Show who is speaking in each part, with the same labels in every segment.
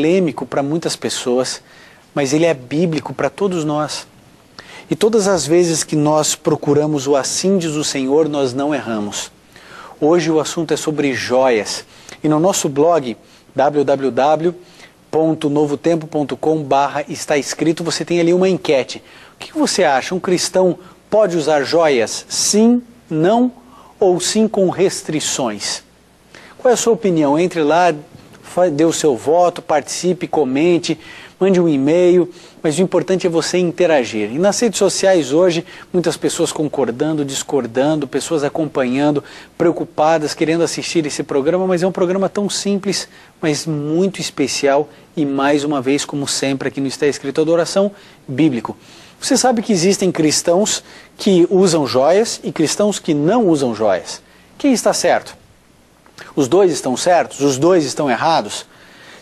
Speaker 1: polêmico para muitas pessoas, mas ele é bíblico para todos nós. E todas as vezes que nós procuramos o assim diz o Senhor, nós não erramos. Hoje o assunto é sobre joias. E no nosso blog, www.novotempo.com/está escrito, você tem ali uma enquete. O que você acha? Um cristão pode usar joias? Sim, não ou sim com restrições? Qual é a sua opinião? Entre lá, dê o seu voto, participe, comente, mande um e-mail, mas o importante é você interagir. E nas redes sociais hoje, muitas pessoas concordando, discordando, pessoas acompanhando, preocupadas, querendo assistir esse programa, mas é um programa tão simples, mas muito especial e mais uma vez, como sempre, aqui no Está Escrito Adoração Bíblico. Você sabe que existem cristãos que usam joias e cristãos que não usam joias. Quem está certo? Os dois estão certos? Os dois estão errados?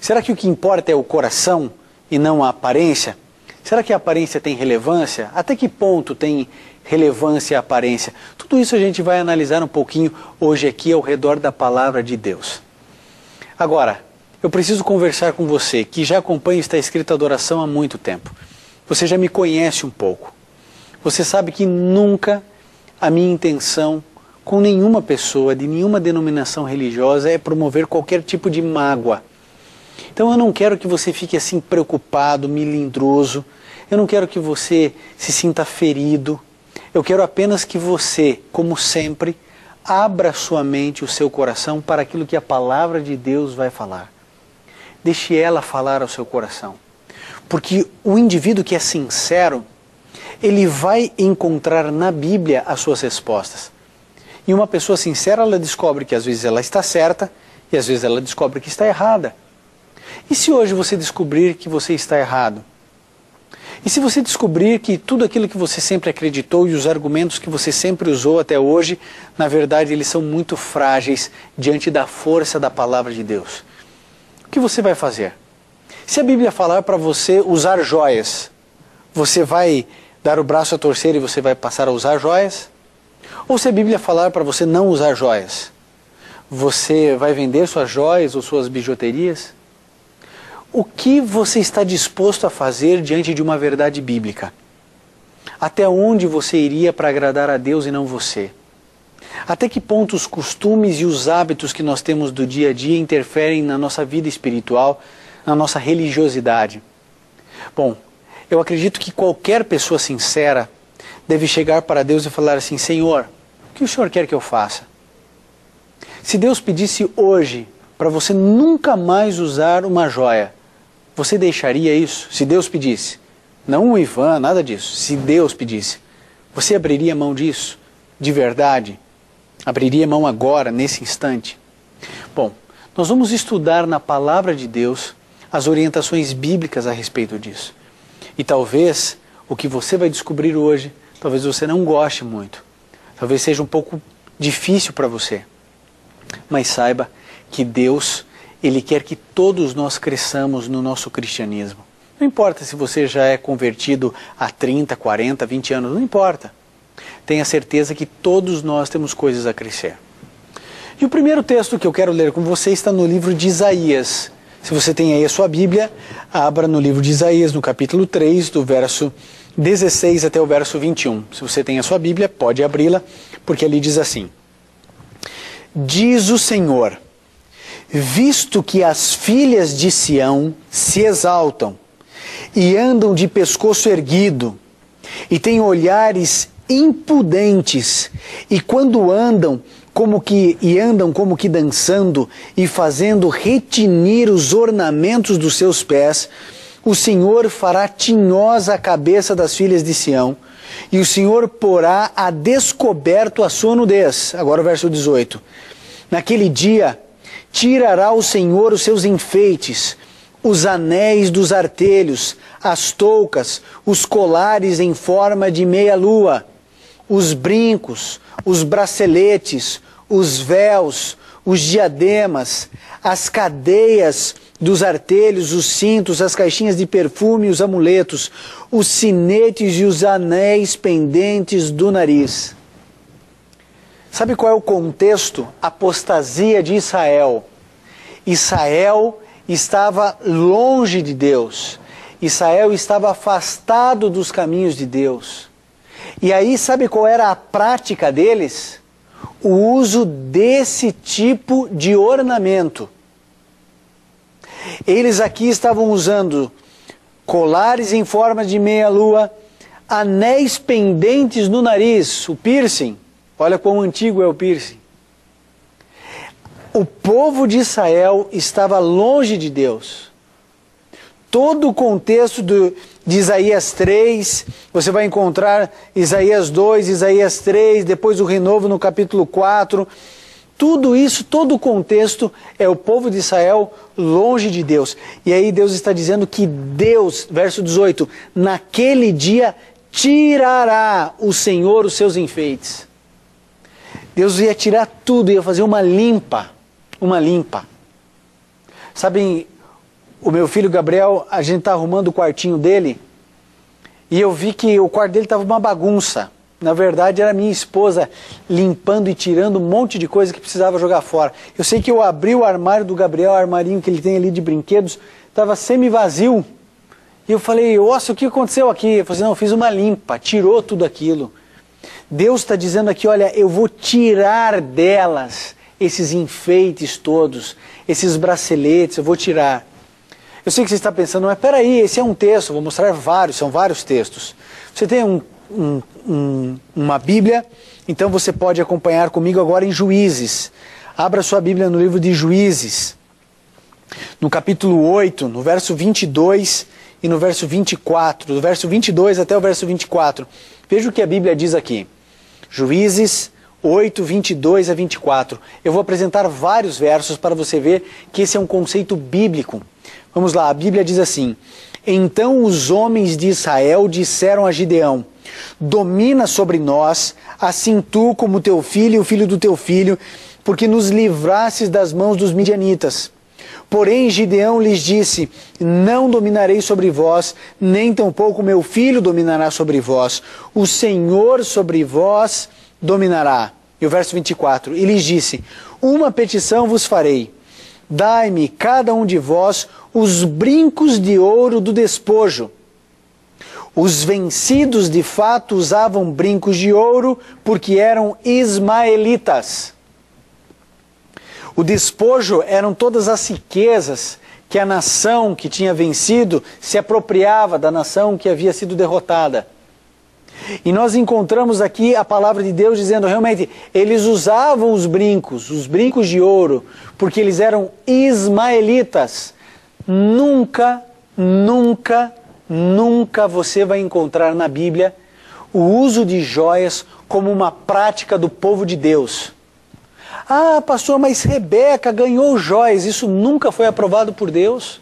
Speaker 1: Será que o que importa é o coração e não a aparência? Será que a aparência tem relevância? Até que ponto tem relevância a aparência? Tudo isso a gente vai analisar um pouquinho hoje aqui ao redor da palavra de Deus. Agora, eu preciso conversar com você que já acompanha Está Escrito Adoração há muito tempo. Você já me conhece um pouco. Você sabe que nunca a minha intenção com nenhuma pessoa, de nenhuma denominação religiosa, é promover qualquer tipo de mágoa. Então eu não quero que você fique assim preocupado, melindroso. Eu não quero que você se sinta ferido. Eu quero apenas que você, como sempre, abra sua mente, o seu coração para aquilo que a palavra de Deus vai falar. Deixe ela falar ao seu coração. Porque o indivíduo que é sincero, ele vai encontrar na Bíblia as suas respostas. E uma pessoa sincera, ela descobre que às vezes ela está certa e às vezes ela descobre que está errada. E se hoje você descobrir que você está errado? E se você descobrir que tudo aquilo que você sempre acreditou e os argumentos que você sempre usou até hoje, na verdade eles são muito frágeis diante da força da palavra de Deus? O que você vai fazer? Se a Bíblia falar para você usar joias, você vai dar o braço a torcer e você vai passar a usar joias? Ou se a Bíblia falar para você não usar joias, você vai vender suas joias ou suas bijuterias? O que você está disposto a fazer diante de uma verdade bíblica? Até onde você iria para agradar a Deus e não você? Até que ponto os costumes e os hábitos que nós temos do dia a dia interferem na nossa vida espiritual, na nossa religiosidade? Bom, eu acredito que qualquer pessoa sincera deve chegar para Deus e falar assim: Senhor, o que o Senhor quer que eu faça? Se Deus pedisse hoje para você nunca mais usar uma joia, você deixaria isso? Se Deus pedisse, não o Ivan, nada disso. Se Deus pedisse, você abriria mão disso? De verdade? Abriria mão agora, nesse instante? Bom, nós vamos estudar na palavra de Deus as orientações bíblicas a respeito disso. E talvez o que você vai descobrir hoje, talvez você não goste muito. Talvez seja um pouco difícil para você. Mas saiba que Deus, Ele quer que todos nós cresçamos no nosso cristianismo. Não importa se você já é convertido há 30, 40, 20 anos, não importa. Tenha certeza que todos nós temos coisas a crescer. E o primeiro texto que eu quero ler com você está no livro de Isaías. Se você tem aí a sua Bíblia, abra no livro de Isaías, no capítulo 3, do verso 16 até o verso 21. Se você tem a sua Bíblia, pode abri-la, porque ali diz assim: Diz o Senhor, visto que as filhas de Sião se exaltam e andam de pescoço erguido e têm olhares impudentes e quando andam como que dançando e fazendo retinir os ornamentos dos seus pés, o Senhor fará tinhosa a cabeça das filhas de Sião e o Senhor porá a descoberto a sua nudez. Agora o verso 18. Naquele dia tirará o Senhor os seus enfeites, os anéis dos artelhos, as toucas, os colares em forma de meia-lua, os brincos, os braceletes, os véus, os diademas, as cadeias dos artelhos, os cintos, as caixinhas de perfume, os amuletos, os sinetes e os anéis pendentes do nariz. Sabe qual é o contexto? Apostasia de Israel. Israel estava longe de Deus. Israel estava afastado dos caminhos de Deus. E aí, sabe qual era a prática deles? O uso desse tipo de ornamento. Eles aqui estavam usando colares em forma de meia-lua, anéis pendentes no nariz, o piercing. Olha quão antigo é o piercing. O povo de Israel estava longe de Deus. Todo o contexto de Isaías 3, você vai encontrar Isaías 2, Isaías 3, depois o renovo no capítulo 4. Tudo isso, todo o contexto é o povo de Israel longe de Deus. E aí Deus está dizendo que Deus, verso 18, naquele dia tirará o Senhor os seus enfeites. Deus ia tirar tudo, ia fazer uma limpa. Uma limpa. Sabem, o meu filho Gabriel, a gente está arrumando o quartinho dele e eu vi que o quarto dele estava uma bagunça. Na verdade, era minha esposa limpando e tirando um monte de coisa que precisava jogar fora. Eu sei que eu abri o armário do Gabriel, o armarinho que ele tem ali de brinquedos, estava semi-vazio. E eu falei, nossa, o que aconteceu aqui? Eu falei, não, eu fiz uma limpa, tirou tudo aquilo. Deus está dizendo aqui, olha, eu vou tirar delas esses enfeites todos, esses braceletes, eu vou tirar. Eu sei que você está pensando, mas peraí, esse é um texto, vou mostrar vários, são vários textos. Você tem uma Bíblia, então você pode acompanhar comigo agora em Juízes. Abra sua Bíblia no livro de Juízes, no capítulo 8, no verso 22 e no verso 24, do verso 22 até o verso 24. Veja o que a Bíblia diz aqui. Juízes 8, 22 a 24. Eu vou apresentar vários versos para você ver que esse é um conceito bíblico. Vamos lá, a Bíblia diz assim: Então os homens de Israel disseram a Gideão: Domina sobre nós, assim tu como teu filho e o filho do teu filho, porque nos livrastes das mãos dos midianitas. Porém Gideão lhes disse: Não dominarei sobre vós, nem tampouco meu filho dominará sobre vós. O Senhor sobre vós dominará. E o verso 24, e lhes disse: Uma petição vos farei, dai-me cada um de vós os brincos de ouro do despojo. Os vencidos de fato usavam brincos de ouro porque eram ismaelitas. O despojo eram todas as riquezas que a nação que tinha vencido se apropriava da nação que havia sido derrotada. E nós encontramos aqui a palavra de Deus dizendo, realmente, eles usavam os brincos de ouro, porque eles eram ismaelitas. Nunca, nunca, nunca você vai encontrar na Bíblia o uso de joias como uma prática do povo de Deus. Ah, pastor, mas Rebeca ganhou joias, isso nunca foi aprovado por Deus.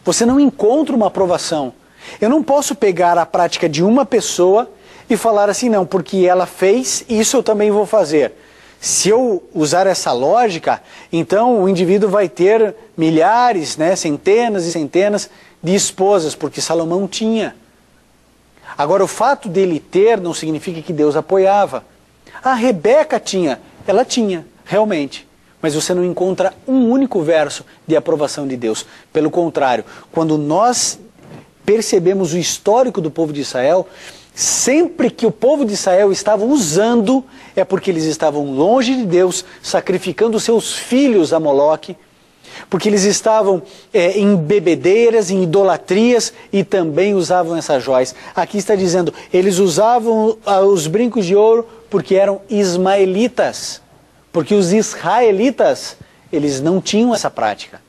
Speaker 1: Você não encontra uma aprovação. Eu não posso pegar a prática de uma pessoa e falar assim, não, porque ela fez, isso eu também vou fazer. Se eu usar essa lógica, então o indivíduo vai ter milhares, centenas e centenas de esposas, porque Salomão tinha. Agora, o fato dele ter não significa que Deus apoiava. A Rebeca tinha, ela tinha, realmente. Mas você não encontra um único verso de aprovação de Deus. Pelo contrário, quando nós percebemos o histórico do povo de Israel, sempre que o povo de Israel estava usando, é porque eles estavam longe de Deus, sacrificando seus filhos a Moloque, porque eles estavam em bebedeiras, em idolatrias e também usavam essas joias. Aqui está dizendo, eles usavam os brincos de ouro porque eram ismaelitas, porque os israelitas, eles não tinham essa prática.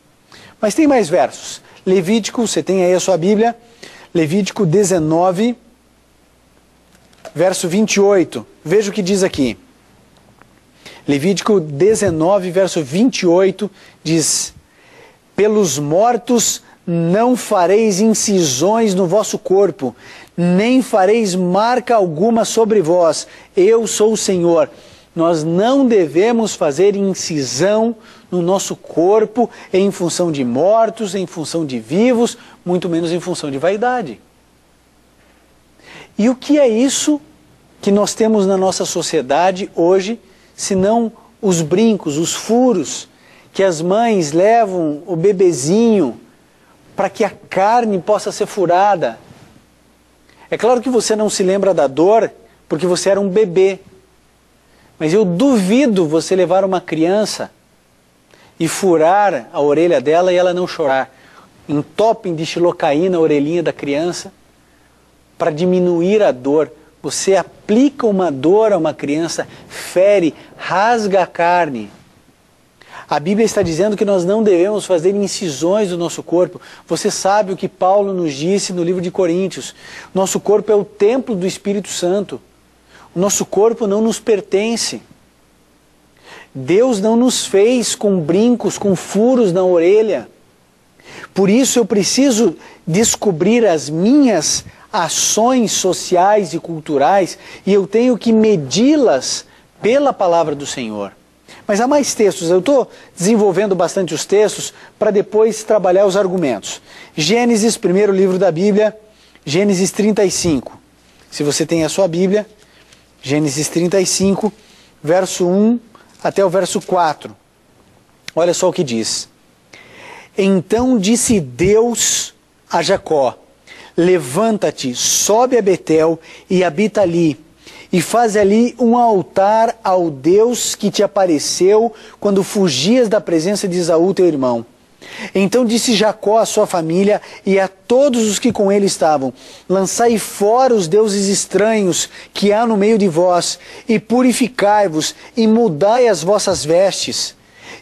Speaker 1: Mas tem mais versos. Levítico, você tem aí a sua Bíblia, Levítico 19, verso 28. Veja o que diz aqui. Levítico 19, verso 28, diz: Pelos mortos não fareis incisões no vosso corpo, nem fareis marca alguma sobre vós. Eu sou o Senhor. Nós não devemos fazer incisão no nosso corpo em função de mortos, em função de vivos, muito menos em função de vaidade. E o que é isso que nós temos na nossa sociedade hoje, senão os brincos, os furos, que que as mães levam o bebezinho para que a carne possa ser furada. É claro que você não se lembra da dor porque você era um bebê. Mas eu duvido você levar uma criança e furar a orelha dela e ela não chorar. Entopem de xilocaína a orelhinha da criança para diminuir a dor. Você aplica uma dor a uma criança, fere, rasga a carne. A Bíblia está dizendo que nós não devemos fazer incisões do nosso corpo. Você sabe o que Paulo nos disse no livro de Coríntios. Nosso corpo é o templo do Espírito Santo. O nosso corpo não nos pertence. Deus não nos fez com brincos, com furos na orelha. Por isso eu preciso descobrir as minhas ações sociais e culturais e eu tenho que medi-las pela palavra do Senhor. Mas há mais textos, eu estou desenvolvendo bastante os textos para depois trabalhar os argumentos. Gênesis, primeiro livro da Bíblia, Gênesis 35. Se você tem a sua Bíblia, Gênesis 35, verso 1 até o verso 4. Olha só o que diz. Então disse Deus a Jacó: levanta-te, sobe a Betel e habita ali, e faz ali um altar ao Deus que te apareceu quando fugias da presença de Esaú teu irmão. Então disse Jacó à sua família e a todos os que com ele estavam: lançai fora os deuses estranhos que há no meio de vós, e purificai-vos, e mudai as vossas vestes.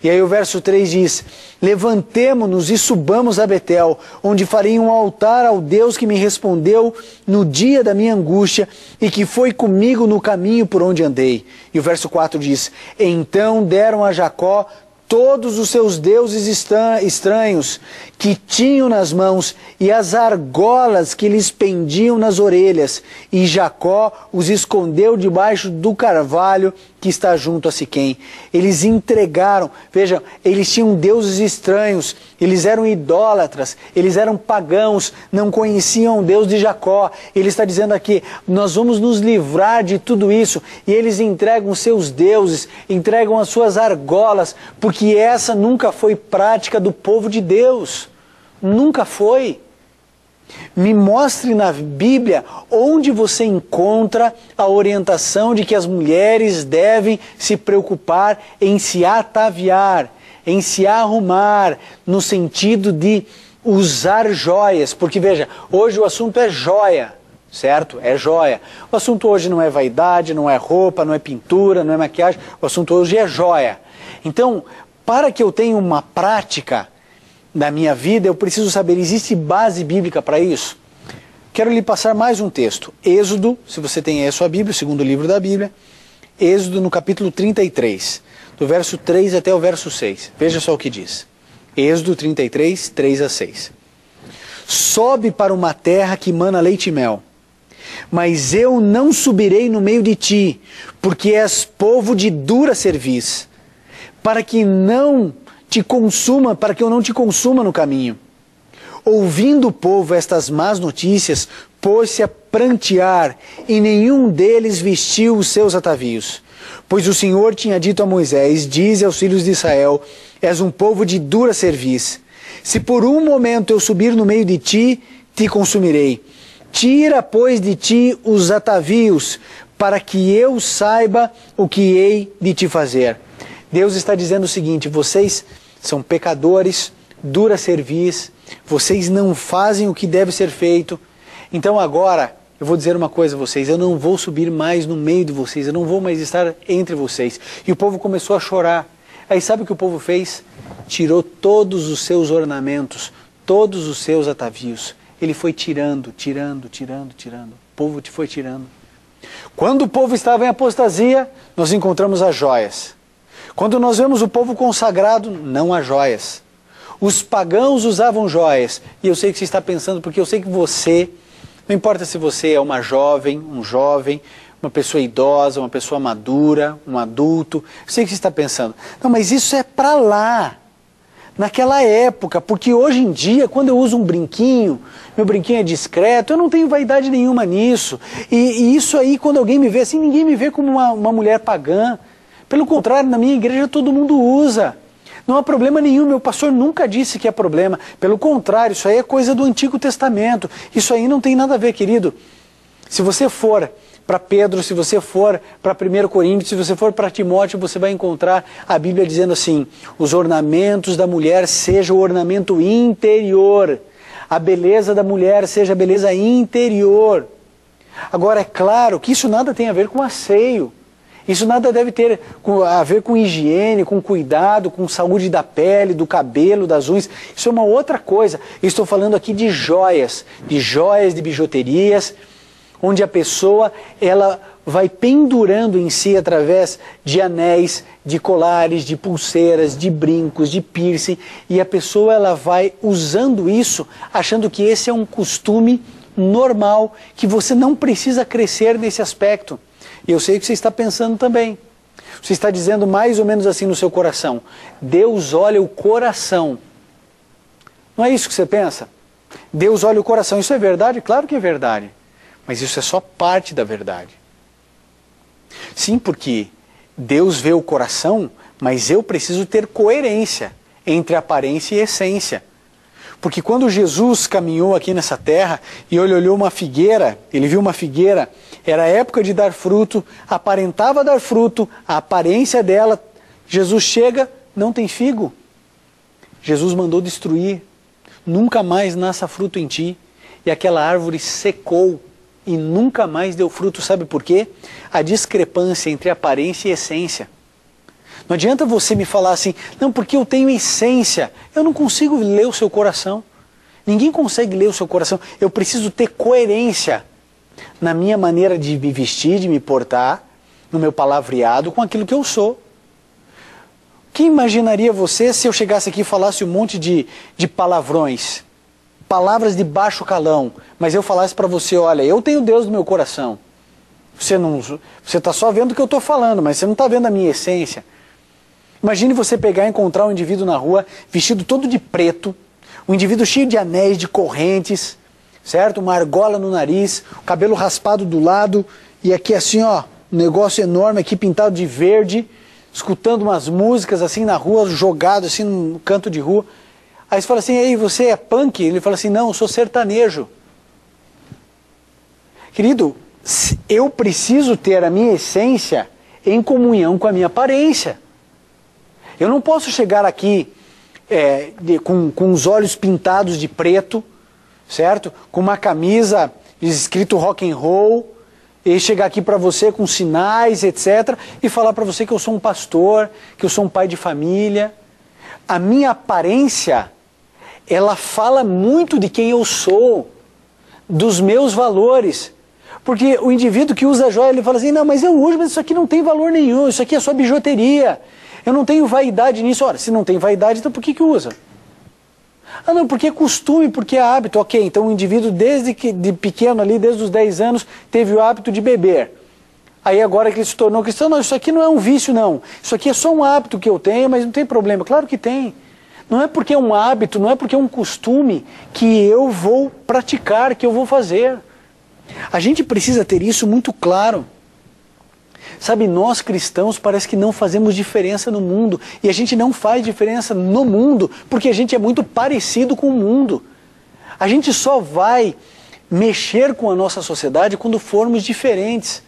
Speaker 1: E aí o verso 3 diz: levantemo-nos e subamos a Betel, onde farei um altar ao Deus que me respondeu no dia da minha angústia e que foi comigo no caminho por onde andei. E o verso 4 diz: então deram a Jacó todos os seus deuses estranhos que tinham nas mãos e as argolas que lhes pendiam nas orelhas, e Jacó os escondeu debaixo do carvalho que está junto a Siquém. Eles entregaram, vejam, eles tinham deuses estranhos, eles eram idólatras, eles eram pagãos, não conheciam o Deus de Jacó. Ele está dizendo aqui: nós vamos nos livrar de tudo isso, e eles entregam seus deuses, entregam as suas argolas, porque essa nunca foi prática do povo de Deus. Nunca foi. Me mostre na Bíblia onde você encontra a orientação de que as mulheres devem se preocupar em se ataviar, em se arrumar, no sentido de usar joias. Porque veja, hoje o assunto é joia, certo? É joia. O assunto hoje não é vaidade, não é roupa, não é pintura, não é maquiagem. O assunto hoje é joia. Então, para que eu tenha uma prática da minha vida, eu preciso saber, existe base bíblica para isso? Quero lhe passar mais um texto. Êxodo, se você tem aí a sua Bíblia, o segundo livro da Bíblia, Êxodo no capítulo 33, do verso 3 até o verso 6. Veja só o que diz. Êxodo 33, 3 a 6. Sobe para uma terra que mana leite e mel, mas eu não subirei no meio de ti, porque és povo de dura cerviz, para que eu não te consuma no caminho. Ouvindo o povo estas más notícias, pôs-se a prantear, e nenhum deles vestiu os seus atavios. Pois o Senhor tinha dito a Moisés: dize aos filhos de Israel: és um povo de dura cerviz. Se por um momento eu subir no meio de ti, te consumirei. Tira, pois, de ti os atavios, para que eu saiba o que hei de te fazer. Deus está dizendo o seguinte: vocês são pecadores, dura cerviz, vocês não fazem o que deve ser feito. Então agora, eu vou dizer uma coisa a vocês: eu não vou subir mais no meio de vocês, eu não vou mais estar entre vocês. E o povo começou a chorar. Aí sabe o que o povo fez? Tirou todos os seus ornamentos, todos os seus atavios. Ele foi tirando. O povo foi tirando. Quando o povo estava em apostasia, nós encontramos as joias. Quando nós vemos o povo consagrado, não há joias. Os pagãos usavam joias. E eu sei que você está pensando, porque eu sei que você, não importa se você é uma jovem, um jovem, uma pessoa idosa, uma pessoa madura, um adulto, eu sei que você está pensando, não, mas isso é para lá, naquela época, porque hoje em dia, quando eu uso um brinquinho, meu brinquinho é discreto, eu não tenho vaidade nenhuma nisso. E isso aí, quando alguém me vê assim, ninguém me vê como uma mulher pagã. Pelo contrário, na minha igreja todo mundo usa. Não há problema nenhum, meu pastor nunca disse que é problema. Pelo contrário, isso aí é coisa do Antigo Testamento. Isso aí não tem nada a ver, querido. Se você for para Pedro, se você for para 1 Coríntios, se você for para Timóteo, você vai encontrar a Bíblia dizendo assim: os ornamentos da mulher seja o ornamento interior. A beleza da mulher seja a beleza interior. Agora, é claro que isso nada tem a ver com asseio. Isso nada deve ter a ver com higiene, com cuidado, com saúde da pele, do cabelo, das unhas. Isso é uma outra coisa. Eu estou falando aqui de joias, de bijuterias, onde a pessoa ela vai pendurando em si através de anéis, de colares, de pulseiras, de brincos, de piercing, e a pessoa ela vai usando isso, achando que esse é um costume normal, que você não precisa crescer nesse aspecto. E eu sei que você está pensando também. Você está dizendo mais ou menos assim no seu coração: Deus olha o coração. Não é isso que você pensa? Deus olha o coração. Isso é verdade? Claro que é verdade. Mas isso é só parte da verdade. Sim, porque Deus vê o coração, mas eu preciso ter coerência entre aparência e essência. Porque quando Jesus caminhou aqui nessa terra e ele olhou uma figueira, ele viu uma figueira, era a época de dar fruto, aparentava dar fruto, a aparência dela, Jesus chega, não tem figo. Jesus mandou destruir, nunca mais nasça fruto em ti. E aquela árvore secou e nunca mais deu fruto. Sabe por quê? A discrepância entre aparência e essência. Não adianta você me falar assim: não, porque eu tenho essência. Eu não consigo ler o seu coração. Ninguém consegue ler o seu coração. Eu preciso ter coerência na minha maneira de me vestir, de me portar, no meu palavreado, com aquilo que eu sou. Quem imaginaria você se eu chegasse aqui e falasse um monte de palavrões, palavras de baixo calão, mas eu falasse para você: olha, eu tenho Deus no meu coração. Você está só vendo o que eu estou falando, mas você não está vendo a minha essência. Imagine você pegar e encontrar um indivíduo na rua, vestido todo de preto, um indivíduo cheio de anéis, de correntes, certo? Uma argola no nariz, o cabelo raspado do lado, e aqui assim, ó, um negócio enorme aqui pintado de verde, escutando umas músicas assim na rua, jogado assim no canto de rua. Aí você fala assim: ei, você é punk? Ele fala assim: não, eu sou sertanejo. Querido, eu preciso ter a minha essência em comunhão com a minha aparência. Eu não posso chegar aqui com os olhos pintados de preto, certo? Com uma camisa escrito rock and roll, e chegar aqui para você com sinais, etc., e falar para você que eu sou um pastor, que eu sou um pai de família. A minha aparência, ela fala muito de quem eu sou, dos meus valores. Porque o indivíduo que usa joia, ele fala assim: não, mas eu uso, mas isso aqui não tem valor nenhum, isso aqui é só bijuteria. Eu não tenho vaidade nisso. Ora, se não tem vaidade, então por que usa? Ah, não, porque é costume, porque é hábito. Ok, então o indivíduo de pequeno ali, desde os 10 anos, teve o hábito de beber. Aí agora que ele se tornou cristão: não, isso aqui não é um vício, não. Isso aqui é só um hábito que eu tenho, mas não tem problema. Claro que tem. Não é porque é um hábito, não é porque é um costume que eu vou praticar, que eu vou fazer. A gente precisa ter isso muito claro. Sabe, nós cristãos parece que não fazemos diferença no mundo. E a gente não faz diferença no mundo porque a gente é muito parecido com o mundo. A gente só vai mexer com a nossa sociedade quando formos diferentes.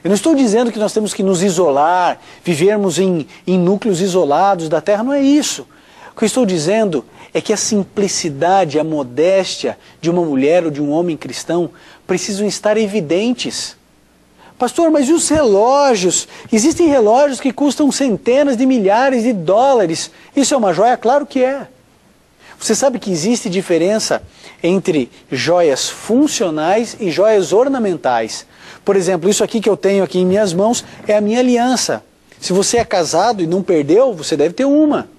Speaker 1: Eu não estou dizendo que nós temos que nos isolar, vivermos em núcleos isolados da terra, não é isso. O que eu estou dizendo é que a simplicidade, a modéstia de uma mulher ou de um homem cristão precisam estar evidentes. Pastor, mas e os relógios? Existem relógios que custam centenas de milhares de dólares. Isso é uma joia? Claro que é. Você sabe que existe diferença entre joias funcionais e joias ornamentais. Por exemplo, isso aqui que eu tenho aqui em minhas mãos é a minha aliança. Se você é casado e não perdeu, você deve ter uma.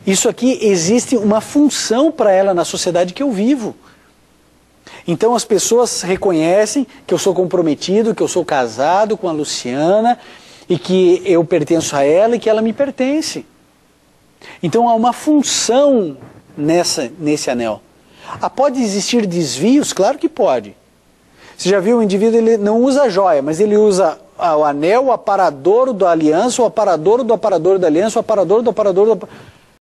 Speaker 1: Isso aqui existe uma função para ela na sociedade que eu vivo. Então as pessoas reconhecem que eu sou comprometido, que eu sou casado com a Luciana e que eu pertenço a ela e que ela me pertence. Então há uma função nesse anel. Pode existir desvios? Claro que pode. Você já viu o indivíduo, ele não usa joia, mas ele usa o anel, o aparador da aliança, o aparador do aparador da aliança, o aparador do aparador do...